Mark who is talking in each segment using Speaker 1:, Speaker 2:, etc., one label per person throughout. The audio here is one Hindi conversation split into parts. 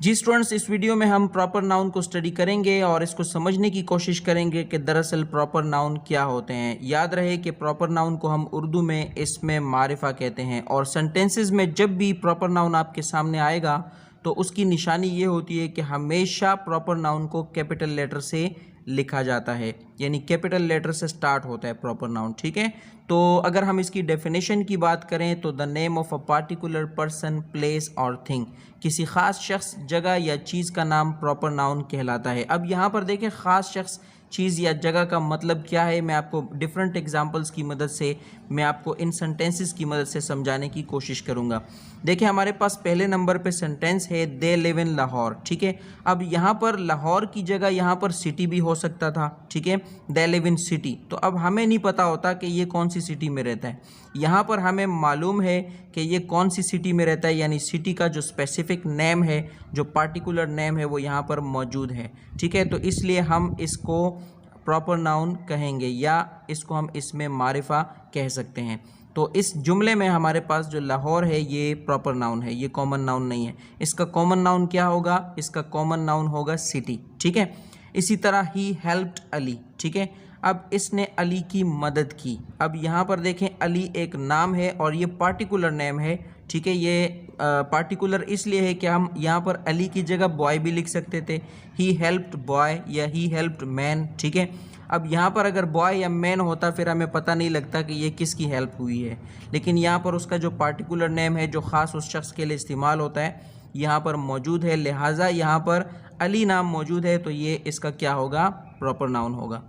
Speaker 1: जी स्टूडेंट्स, इस वीडियो में हम प्रॉपर नाउन को स्टडी करेंगे और इसको समझने की कोशिश करेंगे कि दरअसल प्रॉपर नाउन क्या होते हैं। याद रहे कि प्रॉपर नाउन को हम उर्दू में इसमें मारिफा कहते हैं और सेंटेंसेस में जब भी प्रॉपर नाउन आपके सामने आएगा तो उसकी निशानी ये होती है कि हमेशा प्रॉपर नाउन को कैपिटल लेटर से लिखा जाता है, यानी कैपिटल लेटर से स्टार्ट होता है प्रॉपर नाउन। ठीक है, तो अगर हम इसकी डेफिनेशन की बात करें तो the name of a particular person, place और थिंग, किसी ख़ास शख्स, जगह या चीज़ का नाम प्रॉपर नाउन कहलाता है। अब यहाँ पर देखें ख़ास शख्स, चीज़ या जगह का मतलब क्या है, मैं आपको डिफरेंट एग्जांपल्स की मदद से, मैं आपको इन सेंटेंसेस की मदद से समझाने की कोशिश करूँगा। देखिए हमारे पास पहले नंबर पे सेंटेंस है दे लिव इन लाहौर। ठीक है, अब यहाँ पर लाहौर की जगह यहाँ पर सिटी भी हो सकता था। ठीक है, दे लिव इन सिटी, तो अब हमें नहीं पता होता कि ये कौन सी सिटी में रहता है। यहाँ पर हमें मालूम है कि ये कौन सी सिटी में रहता है, यानी सिटी का जो स्पेसिफिक नेम है, जो पार्टिकुलर नेम है, वो यहाँ पर मौजूद है। ठीक है, तो इसलिए हम इसको प्रॉपर नाउन कहेंगे या इसको हम इसमें मारिफा कह सकते हैं। तो इस जुमले में हमारे पास जो लाहौर है ये प्रॉपर नाउन है, ये कॉमन नाउन नहीं है। इसका कॉमन नाउन क्या होगा? इसका कॉमन नाउन होगा सिटी। ठीक है, इसी तरह ही हेल्प्ड अली। ठीक है, अब इसने अली की मदद की। अब यहाँ पर देखें अली एक नाम है और ये पार्टिकुलर नेम है। ठीक है, ये पार्टिकुलर इसलिए है कि हम यहाँ पर अली की जगह बॉय भी लिख सकते थे, ही हेल्प्ड बॉय या ही हेल्प्ड मैन। ठीक है, अब यहाँ पर अगर बॉय या मैन होता फिर हमें पता नहीं लगता कि ये किसकी हेल्प हुई है, लेकिन यहाँ पर उसका जो पार्टिकुलर नेम है जो ख़ास उस शख्स के लिए इस्तेमाल होता है यहाँ पर मौजूद है, लिहाजा यहाँ पर अली नाम मौजूद है, तो ये इसका क्या होगा? प्रॉपर नाउन होगा।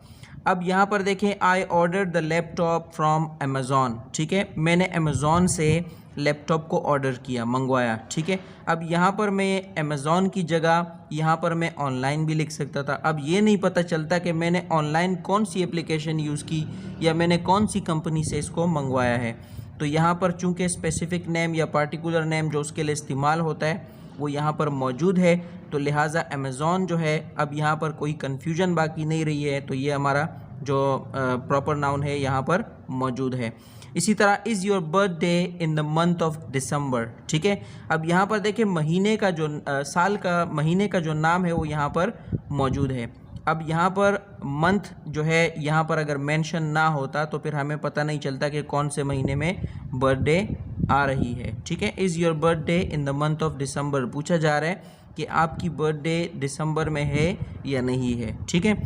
Speaker 1: अब यहाँ पर देखें I order the laptop from Amazon. ठीक है, मैंने अमेज़ॉन से लैपटॉप को ऑर्डर किया, मंगवाया। ठीक है, अब यहाँ पर मैं अमेज़ॉन की जगह यहाँ पर मैं ऑनलाइन भी लिख सकता था। अब ये नहीं पता चलता कि मैंने ऑनलाइन कौन सी एप्लीकेशन यूज़ की या मैंने कौन सी कंपनी से इसको मंगवाया है। तो यहाँ पर चूँकि स्पेसिफ़िक नेम या पार्टिकुलर नेम जो उसके लिए इस्तेमाल होता है वो यहाँ पर मौजूद है, तो लिहाजा अमेज़ॉन जो है, अब यहाँ पर कोई कन्फ्यूजन बाकी नहीं रही है, तो ये हमारा जो प्रॉपर नाउन है यहाँ पर मौजूद है। इसी तरह is your birthday in the month of December. ठीक है, अब यहाँ पर देखें महीने का जो साल का महीने का जो नाम है वो यहाँ पर मौजूद है। अब यहाँ पर मंथ जो है यहाँ पर अगर मेंशन ना होता तो फिर हमें पता नहीं चलता कि कौन से महीने में बर्थडे आ रही है। ठीक है, is your birthday in the month of December, पूछा जा रहा है कि आपकी बर्थडे दिसंबर में है या नहीं है। ठीक है,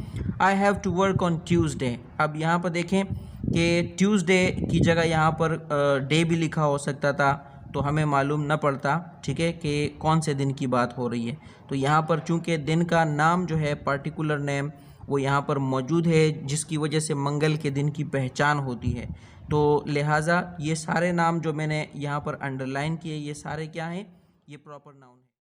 Speaker 1: I have to work on Tuesday. अब यहाँ पर देखें कि ट्यूसडे की जगह यहाँ पर डे भी लिखा हो सकता था, तो हमें मालूम न पड़ता। ठीक है, कि कौन से दिन की बात हो रही है। तो यहाँ पर चूँकि दिन का नाम जो है पार्टिकुलर नेम वो यहाँ पर मौजूद है, जिसकी वजह से मंगल के दिन की पहचान होती है। तो लिहाजा ये सारे नाम जो मैंने यहाँ पर अंडरलाइन किए, ये सारे क्या हैं? ये प्रॉपर नाउन है।